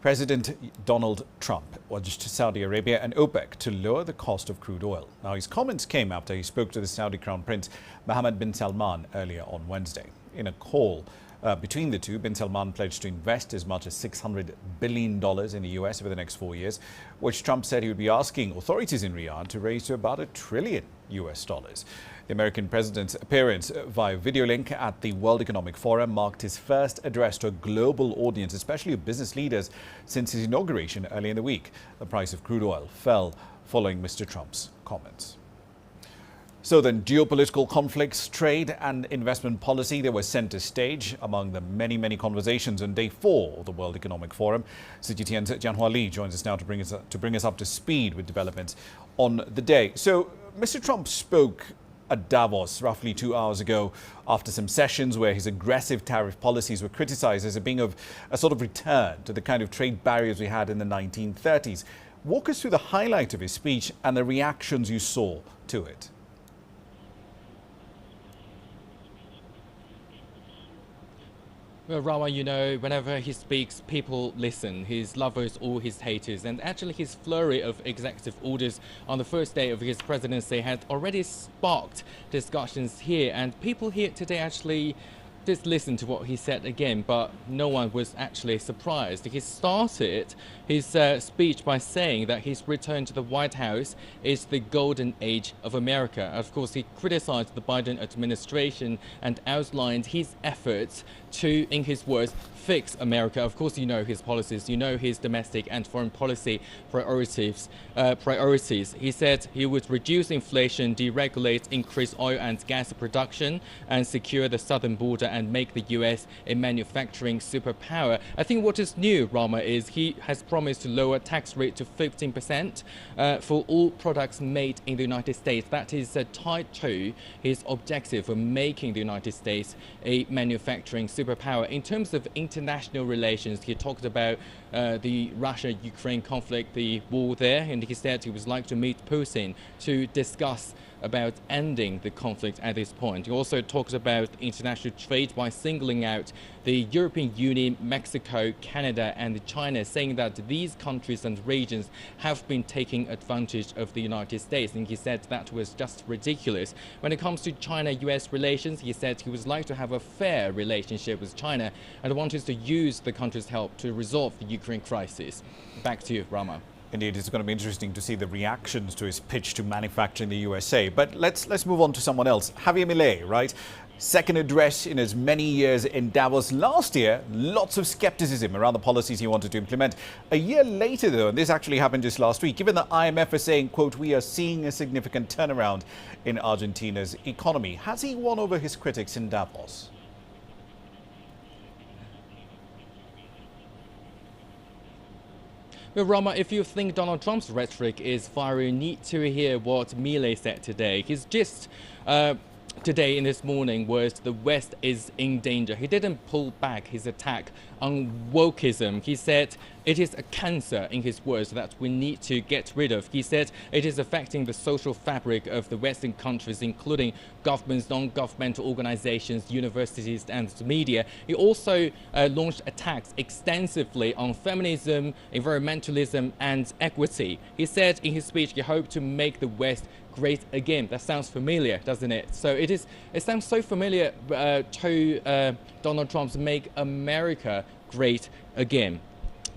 President Donald Trump urged Saudi Arabia and OPEC to lower the cost of crude oil. Now, his comments came after he spoke to the Saudi Crown Prince Mohammed bin Salman earlier on Wednesday. In a call between the two, bin Salman pledged to invest as much as $600 billion in the U.S. over the next 4 years, which Trump said he would be asking authorities in Riyadh to raise to about $1 trillion. The American president's appearance via video link at the World Economic Forum marked his first address to a global audience, especially of business leaders, since his inauguration early in the week. The price of crude oil fell following Mr. Trump's comments. So then, geopolitical conflicts, trade and investment policy, they were center stage among the many conversations on day 4 of the World Economic Forum. CGTN's Jianhua Li joins us now to bring us up to speed with developments on the day. So, Mr. Trump spoke at Davos roughly 2 hours ago after some sessions where his aggressive tariff policies were criticized as being of a sort of return to the kind of trade barriers we had in the 1930s. Walk us through the highlight of his speech and the reactions you saw to it. Well, Rama, you know, whenever he speaks, people listen, his lovers or his haters. And actually, his flurry of executive orders on the first day of his presidency had already sparked discussions here. And people here today actually just listened to what he said again, but no one was actually surprised. He started his speech by saying that his return to the White House is the golden age of America. Of course, he criticized the Biden administration and outlined his efforts to, in his words, fix America. Of course, you know his policies, you know his domestic and foreign policy priorities. He said he would reduce inflation, deregulate, increase oil and gas production, and secure the southern border and make the U.S. a manufacturing superpower. I think what is new, Rama, is he has promised to lower tax rate to 15% for all products made in the United States. That is tied to his objective of making the United States a manufacturing superpower. In terms of international relations, he talked about the Russia-Ukraine conflict, the war there, and he said he would like to meet Putin to discuss about ending the conflict at this point. He also talks about international trade by singling out the European Union, Mexico, Canada and China, saying that these countries and regions have been taking advantage of the United States. And he said that was just ridiculous. When it comes to China-US relations, he said he would like to have a fair relationship with China and wanted to use the country's help to resolve the Ukraine crisis. Back to you, Rama. Indeed, it's going to be interesting to see the reactions to his pitch to manufacture in the USA. But let's move on to someone else. Javier Milei, right? Second address in as many years in Davos. Last year, lots of skepticism around the policies he wanted to implement. A year later, though, and this actually happened just last week, given the IMF is saying, quote, we are seeing a significant turnaround in Argentina's economy. Has he won over his critics in Davos? Well, Rama, if you think Donald Trump's rhetoric is fiery, you need to hear what Milei said today. His gist today in this morning was the West is in danger. He didn't pull back his attack on wokeism. He said it is a cancer, in his words, that we need to get rid of. He said it is affecting the social fabric of the Western countries, including governments, non-governmental organizations, universities and the media. He also launched attacks extensively on feminism, environmentalism and equity. He said in his speech he hoped to make the West great again. That sounds familiar, doesn't it? So it sounds so familiar to Donald Trump's Make America Great Again.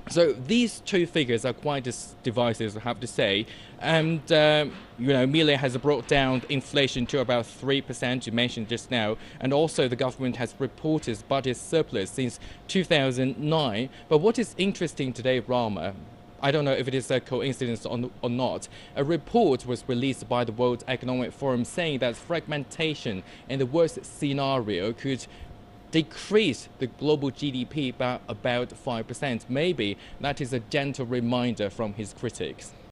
So these two figures are quite divisive, I have to say. And, you know, Milei has brought down inflation to about 3%, you mentioned just now. And also the government has reported budget surplus since 2009. But what is interesting today, Rama, I don't know if it is a coincidence or not, a report was released by the World Economic Forum saying that fragmentation in the worst scenario could decrease the global GDP by about 5%. Maybe that is a gentle reminder from his critics.